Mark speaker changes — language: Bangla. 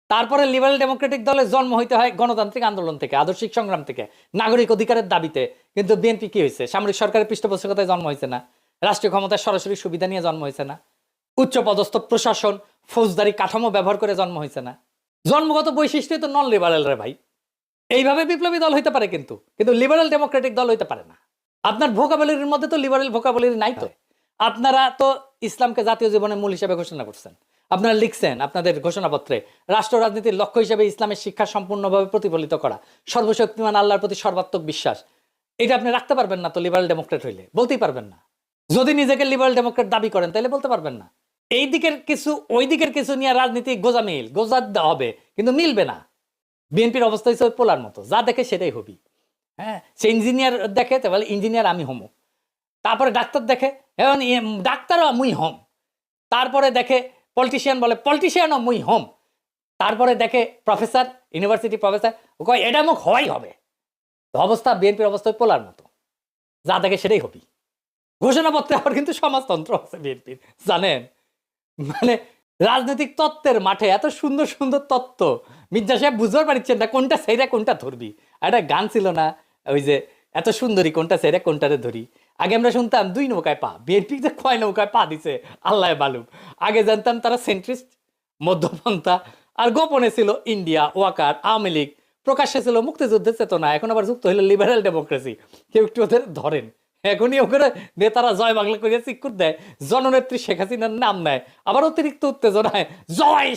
Speaker 1: তারপরে লিবারেল ডেমোক্রেটিক দলের জন্ম হইতে হয় গণতান্ত্রিক আন্দোলন থেকে, আদর্শিক সংগ্রাম থেকে, নাগরিক অধিকারের দাবিতে। কিন্তু বিএনপি কি হয়েছে? সামরিক সরকারের পৃষ্ঠপোষকতায় জন্ম হয়েছে না, রাষ্ট্রীয় ক্ষমতার সরাসরি সুবিধা নিয়ে জন্ম হয়েছে না, উচ্চ পদস্থ প্রশাসন ফৌজদারি কাঠামো ব্যবহার করে জন্ম হয়েছে না। জন্মগত বৈশিষ্ট্য তো নন লিবারেল রে ভাই। এইভাবে বিপ্লবী দল হইতে পারে, কিন্তু লিবারেল ডেমোক্রেটিক দল হইতে পারে না। আপনার ভোকাবুলারির মধ্যে তো লিবারেল ভোকাবুলারি নাই তো। আপনারা তো ইসলামকে জাতীয় জীবনের মূল হিসেবে ঘোষণা করছেন, আপনারা লিখছেন আপনাদের ঘোষণাপত্রে রাষ্ট্র রাজনীতির লক্ষ্য হিসেবে ইসলামের শিক্ষা সম্পূর্ণভাবে প্রতিফলিত করা, সর্বশক্তিমান আল্লাহর প্রতি সর্বাত্মক বিশ্বাস। এটা আপনি রাখতে পারবেন না তো লিবারেল ডেমোক্রেট হইলে, বলতেই পারবেন না। যদি নিজেকে লিবারেল ডেমোক্রেট দাবি করেন তাহলে বলতে পারবেন না। এই দিকের কিছু ওই দিকের কিছু নিয়ে রাজনীতি গোজা দেওয়া হবে, কিন্তু মিলবে না। বিএনপির অবস্থা হচ্ছে পোলার মতো, যা দেখে সেটাই হবি। হ্যাঁ, সে ইঞ্জিনিয়ার দেখে তাহলে ইঞ্জিনিয়ার আমি হমো, তারপরে ডাক্তার দেখে এখন ডাক্তারও মুই হম, তারপরে দেখে পলিটিশিয়ান বলে পলিটিশিয়ানও মুই হম, তারপরে দেখে প্রফেসর, ইউনিভার্সিটি প্রফেসর, ও কয় এটা মুখ হওয়াই হবে। তো অবস্থা বিএনপির অবস্থা পোলার মতো, যা দেখে সেটাই হবি। ঘোষণাপত্রে আবার কিন্তু সমাজতন্ত্র আছে বিএনপির, জানেন? মানে রাজনৈতিক তত্ত্বের মাঠে এত সুন্দর সুন্দর তত্ত্ব মির্জা সাহেব বুঝতে পারছেন না কোনটা সেইরা কোনটা ধরবি। একটা গান ছিল না, ওই যে এত সুন্দরী কোনটা সেইরা কোনটারে ধরি। আগে আমরা শুনতাম 2 নৌকায় পা, বিএনপি যে 6 নৌকায় পা দিছে আল্লাহ মালুম। আগে জানতাম তারা সেন্ট্রিস্ট, মধ্যপন্থা, আর গোপনে ছিল ইন্ডিয়া, ওয়াকার, আওয়ামী লীগ, প্রকাশ্যে ছিল মুক্তিযুদ্ধের চেতনা, এখন আবার যুক্ত হইল লিবারেল ডেমোক্রেসি। কেউ একটু ওদের ধরেন, এখনই ওখানে নেতারা জয় বাংলা করিয়া চিকুর দেয়, জননেত্রী শেখ হাসিনার নাম নেয়, আবার অতিরিক্ত উত্তেজনায় জয়